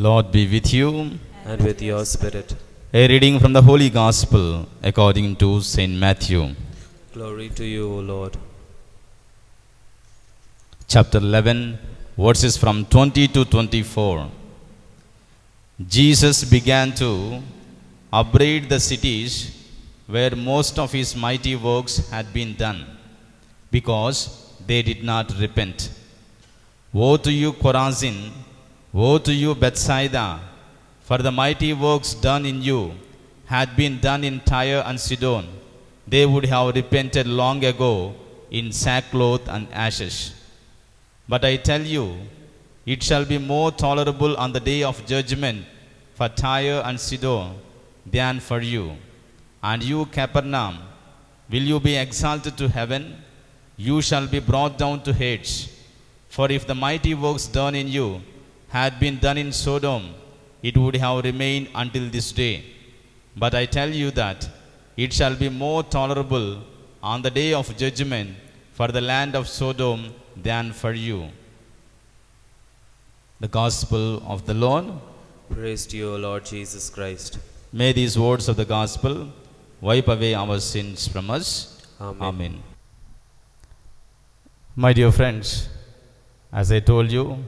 Lord be with you. And with your spirit. A reading from the Holy Gospel according to Saint Matthew. Glory to you, O Lord. Chapter 11, verses from 20 to 24. Jesus began to upbraid the cities where most of his mighty works had been done, because they did not repent. Woe to you, Chorazin! Woe to you, Bethsaida! For the mighty works done in you had been done in Tyre and Sidon, they would have repented long ago in sackcloth and ashes. But I tell you, it shall be more tolerable on the day of judgment for Tyre and Sidon than for you. And you, Capernaum, will you be exalted to heaven? You shall be brought down to Hades. For if the mighty works done in you had been done in Sodom, it would have remained until this day. But I tell you that it shall be more tolerable on the day of judgment for the land of Sodom than for you. The Gospel of the Lord. Praise to you, O Lord Jesus Christ. May these words of the Gospel wipe away our sins from us. Amen. Amen. My dear friends, as I told you,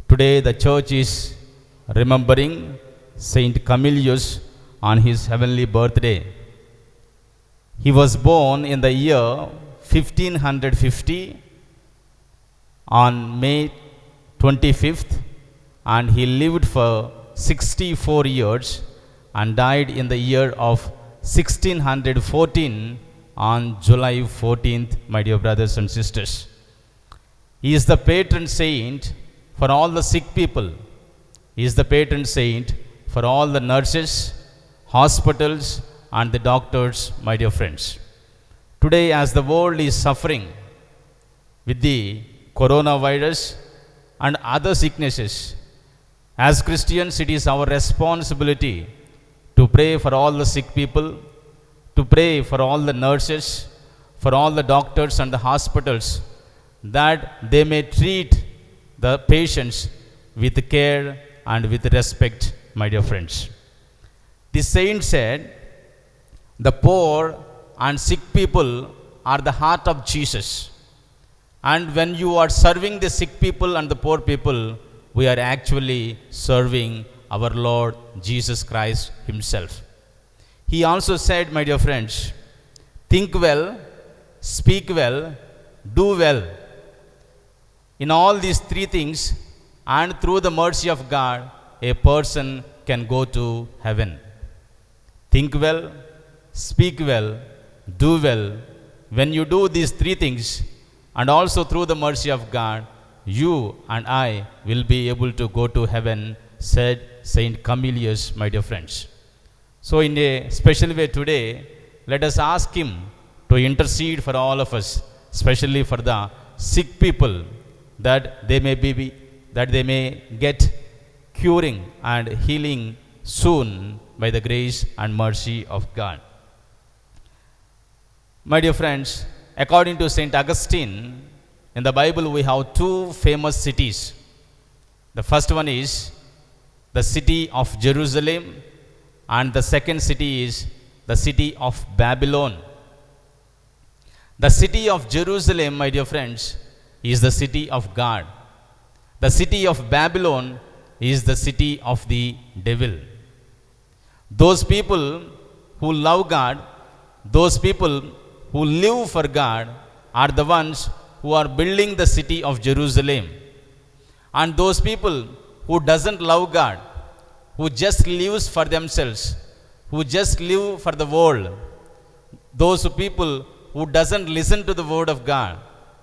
today the church is remembering Saint Camillus on his heavenly birthday. He was born in the year 1550 on May 25th, and he lived for 64 years and died in the year of 1614 on July 14th, my dear brothers and sisters. He is the patron saint for all the sick people. He is the patron saint for all the nurses, hospitals, and the doctors, my dear friends. Today, as the world is suffering with the coronavirus and other sicknesses, as Christians, it is our responsibility to pray for all the sick people, to pray for all the nurses, for all the doctors and the hospitals, that they may treat the patients with care and with respect, my dear friends. The saint said, the poor and sick people are the heart of Jesus. And when you are serving the sick people and the poor people, we are actually serving our Lord Jesus Christ himself. He also said, my dear friends, think well, speak well, do well. In all these three things, and through the mercy of God, a person can go to heaven. Think well, speak well, do well. When you do these three things, and also through the mercy of God, you and I will be able to go to heaven, said Saint Camillus, my dear friends. So in a special way today, let us ask him to intercede for all of us, especially for the sick people, that they may get curing and healing soon by the grace and mercy of God. My dear friends, according to Saint Augustine, in the Bible we have two famous cities. The first one is the city of Jerusalem, and the second city is the city of Babylon. The city of Jerusalem, my dear friends, is the city of God. The city of Babylon is the city of the devil. Those people who love God, those people who live for God, are the ones who are building the city of Jerusalem. And those people who doesn't love God, who just lives for themselves, who just live for the world, those people who doesn't listen to the word of God,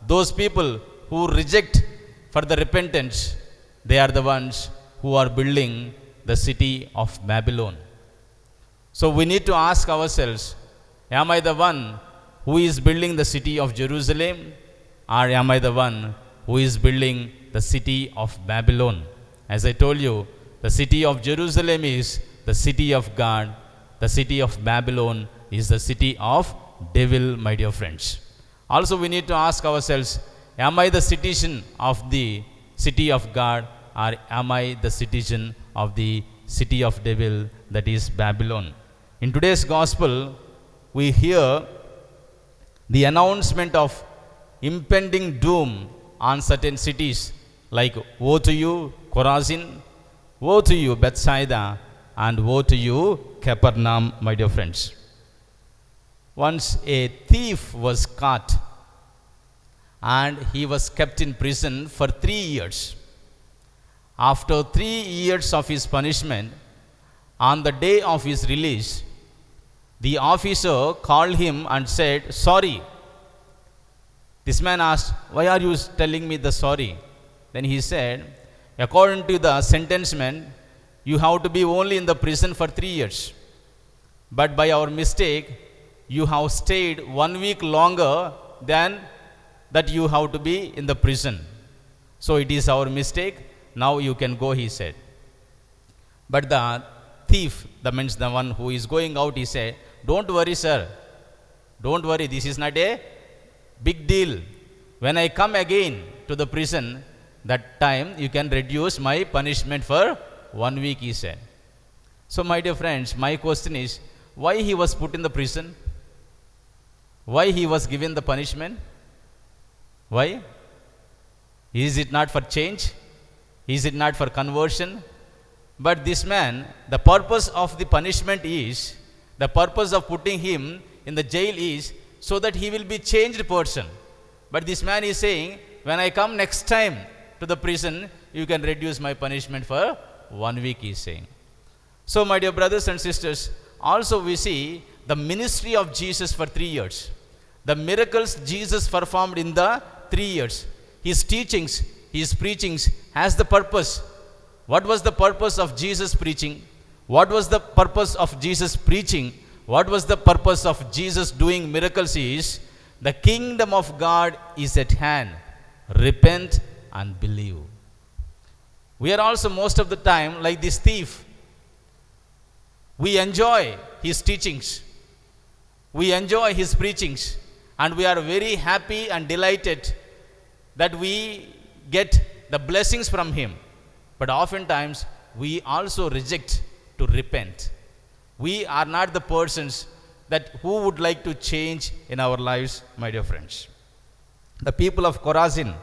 those people who reject for the repentance, they are the ones who are building the city of Babylon. So we need to ask ourselves, am I the one who is building the city of Jerusalem, or am I the one who is building the city of Babylon? As I told you, the city of Jerusalem is the city of God. The city of Babylon is the city of devil, my dear friends. Also we need to ask ourselves, am I the citizen of the city of God, or am I the citizen of the city of devil, that is Babylon. In today's gospel, we hear the announcement of impending doom on certain cities like woe to you, Chorazin, woe to you, Bethsaida, and woe to you, Capernaum, my dear friends. Once a thief was caught and he was kept in prison for 3 years. After 3 years of his punishment, on the day of his release, the officer called him and said, "Sorry." This man asked, "Why are you telling me the sorry?" Then he said, "According to the sentencement, you have to be only in the prison for 3 years. But by our mistake, you have stayed 1 week longer than that you have to be in the prison. So it is our mistake. Now you can go," he said. But the thief, that means the one who is going out, he said, "Don't worry, sir. Don't worry. This is not a big deal. When I come again to the prison, that time you can reduce my punishment for 1 week," he said. So, my dear friends, my question is, why he was put in the prison? Why he was given the punishment? Why? Is it not for change? Is it not for conversion? But this man, the purpose of the punishment is, the purpose of putting him in the jail is so that he will be changed person. But this man is saying, when I come next time to the prison, you can reduce my punishment for 1 week, he is saying. So, my dear brothers and sisters, also we see the ministry of Jesus for 3 years. The miracles Jesus performed in the 3 years. His teachings, his preachings has the purpose. What was the purpose of Jesus preaching? What was the purpose of Jesus preaching? What was the purpose of Jesus doing miracles is, the kingdom of God is at hand. Repent and believe. We are also most of the time like this thief. We enjoy his teachings. We enjoy his preachings. And we are very happy and delighted that we get the blessings from him. But oftentimes we also reject to repent. We are not the persons that who would like to change in our lives, my dear friends. The people of Chorazin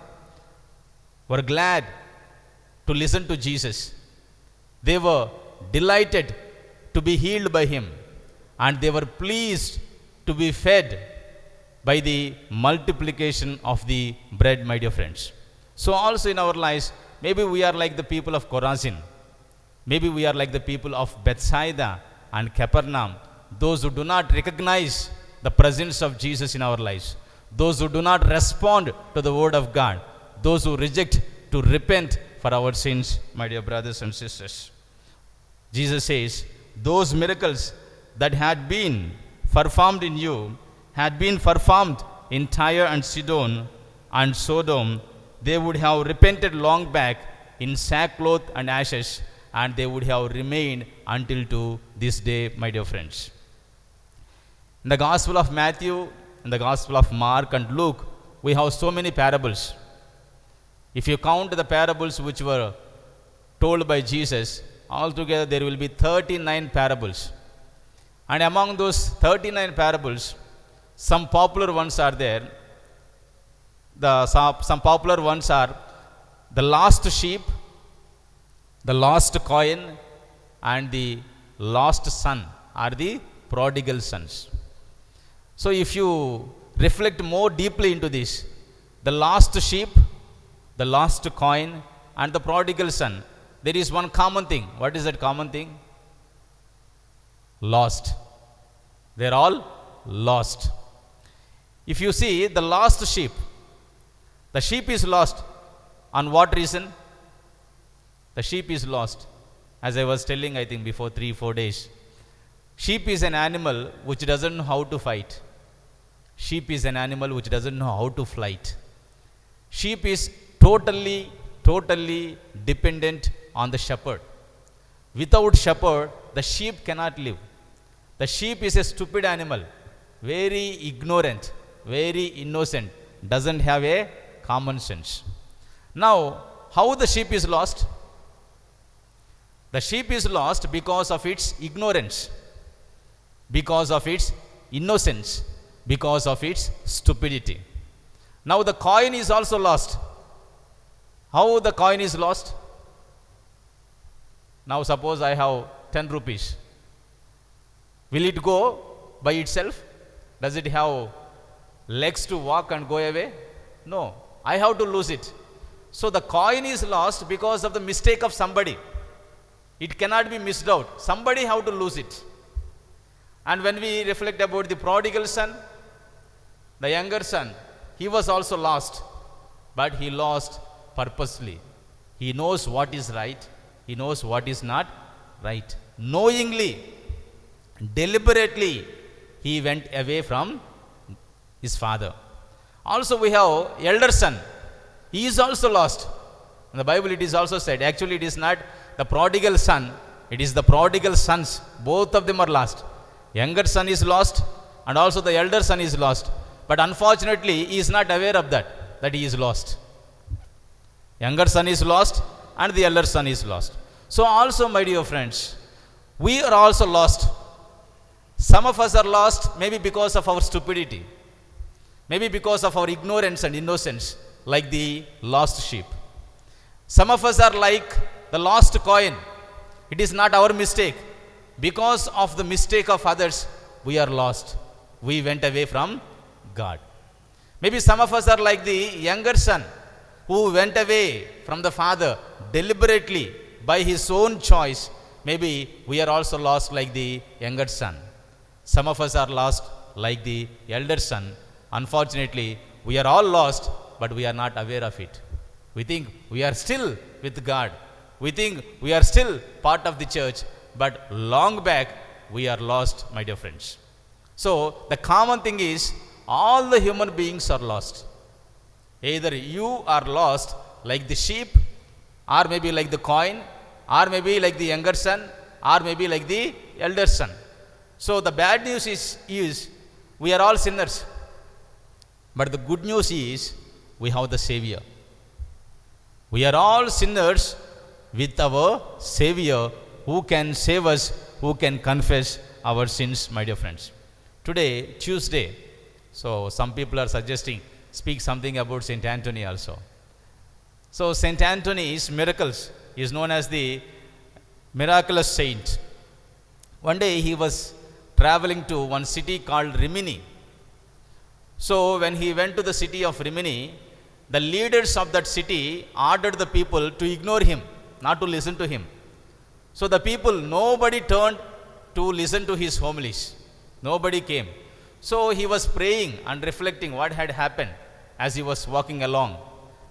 were glad to listen to Jesus. They were delighted to be healed by him, and they were pleased to be fed by the multiplication of the bread, my dear friends. So also in our lives, maybe we are like the people of Chorazin. Maybe we are like the people of Bethsaida and Capernaum, those who do not recognize the presence of Jesus in our lives, those who do not respond to the word of God, those who reject to repent for our sins, my dear brothers and sisters. Jesus says, those miracles that had been performed in you had been performed in Tyre and Sidon and Sodom. They would have repented long back in sackcloth and ashes, and they would have remained until to this day, my dear friends. In the Gospel of Matthew, in the Gospel of Mark and Luke, we have so many parables. If you count the parables which were told by Jesus, altogether there will be 39 parables. And among those 39 parables, some popular ones are there. Some popular ones are the lost sheep, the lost coin, and the lost son are the prodigal sons. So if you reflect more deeply into this, the lost sheep, the lost coin, and the prodigal son, there is one common thing. What is that common thing? Lost. They are all lost. If you see the lost sheep, the sheep is lost. On what reason? The sheep is lost. As I was telling, I think before 3-4 days, sheep is an animal which doesn't know how to fight. Sheep is an animal which doesn't know how to flight. Sheep is totally dependent on the shepherd. Without shepherd, the sheep cannot live. The sheep is a stupid animal, very ignorant, very innocent, doesn't have a common sense. Now, how the sheep is lost? The sheep is lost because of its ignorance, because of its innocence, because of its stupidity. Now the coin is also lost. How the coin is lost? Now suppose I have 10 rupees. Will it go by itself? Does it have legs to walk and go away? No. I have to lose it. So the coin is lost because of the mistake of somebody. It cannot be missed out. Somebody have to lose it. And when we reflect about the prodigal son, the younger son, he was also lost, but he lost purposely. He knows what is right. He knows what is not right. Knowingly, deliberately, he went away from his father. Also we have elder son. He is also lost. In the Bible it is also said, actually it is not the prodigal son, it is the prodigal sons. Both of them are lost. Younger son is lost and also the elder son is lost. But unfortunately he is not aware of that he is lost. Younger son is lost and the elder son is lost. So also, my dear friends, we are also lost. Some of us are lost maybe because of our stupidity, maybe because of our ignorance and innocence, like the lost sheep. Some of us are like the lost coin. It is not our mistake. Because of the mistake of others, we are lost. We went away from God. Maybe some of us are like the younger son who went away from the father deliberately by his own choice. Maybe we are also lost like the younger son. Some of us are lost like the elder son. Unfortunately, we are all lost, but we are not aware of it. We think we are still with God. We think we are still part of the church, but long back we are lost, my dear friends. So the common thing is all the human beings are lost. Either you are lost like the sheep, or maybe like the coin, or maybe like the younger son, or maybe like the elder son. So the bad news is we are all sinners. But the good news is we have the Savior. We are all sinners with our Savior who can save us, who can confess our sins, my dear friends. Today, Tuesday, so some people are suggesting speak something about Saint Anthony also. So Saint Anthony's miracles is known as the miraculous saint. One day he was traveling to one city called Rimini. So when he went to the city of Rimini, the leaders of that city ordered the people to ignore him, not to listen to him. So the people, nobody turned to listen to his homilies. Nobody came. So he was praying and reflecting what had happened as he was walking along.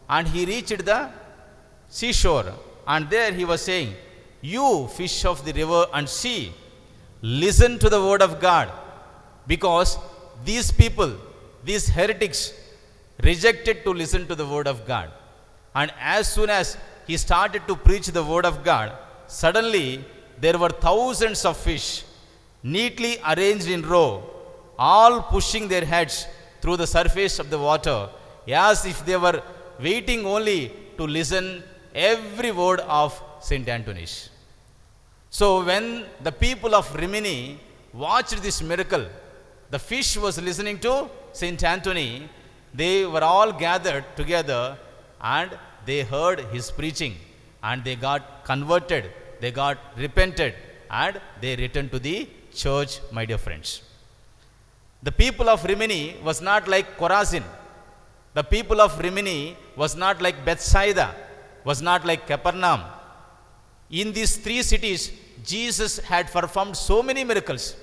And he reached the seashore, and there he was saying, "You fish of the river and sea, listen to the word of God, because these people, these heretics, rejected to listen to the word of God." And as soon as he started to preach the word of God, suddenly there were thousands of fish neatly arranged in row, all pushing their heads through the surface of the water as if they were waiting only to listen every word of Saint Anthony's. So when the people of Rimini watched this miracle, the fish was listening to Saint Anthony. They were all gathered together and they heard his preaching and they got converted, they got repented, and they returned to the church, my dear friends. The people of Rimini was not like Chorazin. The people of Rimini was not like Bethsaida, was not like Capernaum. In these three cities, Jesus had performed so many miracles.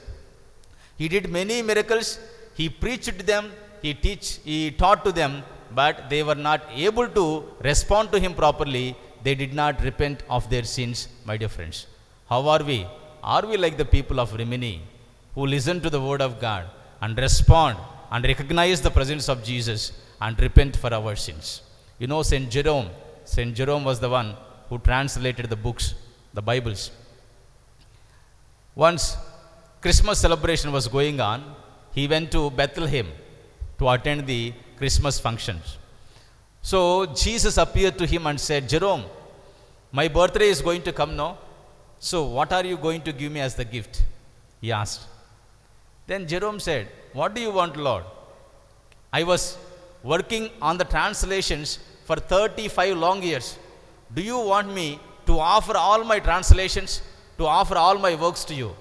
He did many miracles, he preached them, he taught to them, but they were not able to respond to him properly. They did not repent of their sins, my dear friends. How are we? Are we like the people of Rimini who listen to the word of God and respond and recognize the presence of Jesus and repent for our sins? You know, Saint Jerome was the one who translated the books, the Bibles. Once Christmas celebration was going on, he went to Bethlehem to attend the Christmas functions. So Jesus appeared to him and said, "Jerome, my birthday is going to come now. So, what are you going to give me as the gift? He asked. Then Jerome said, what do you want, Lord? I was working on the translations for 35 long years. Do you want me to offer all my translations, to offer all my works to you?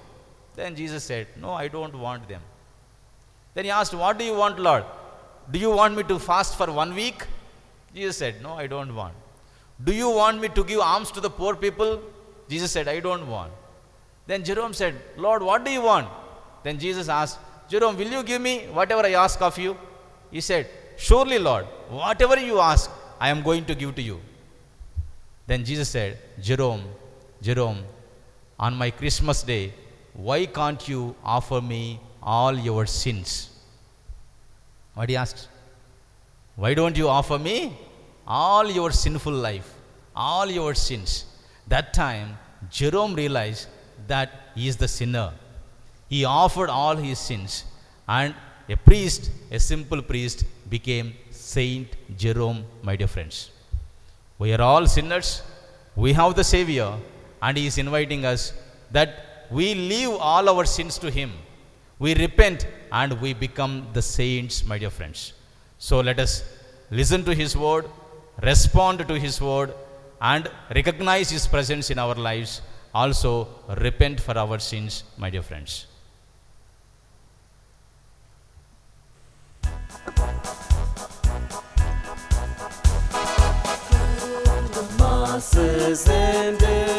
Then Jesus said, no, I don't want them. Then he asked, what do you want, Lord? Do you want me to fast for 1 week? Jesus said, no, I don't want. Do you want me to give alms to the poor people? Jesus said, I don't want. Then Jerome said, Lord, what do you want? Then Jesus asked, Jerome, will you give me whatever I ask of you? He said, surely, Lord, whatever you ask, I am going to give to you. Then Jesus said, Jerome, Jerome, on my Christmas day, why can't you offer me all your sins? What he asked? Why don't you offer me all your sinful life, all your sins? That time, Jerome realized that he is the sinner. He offered all his sins, and a priest, a simple priest, became Saint Jerome, my dear friends. We are all sinners. We have the Savior, and he is inviting us that we leave all our sins to him. We repent and we become the saints, my dear friends. So let us listen to his word, respond to his word, and recognize his presence in our lives. Also repent for our sins, my dear friends. Mass is ended.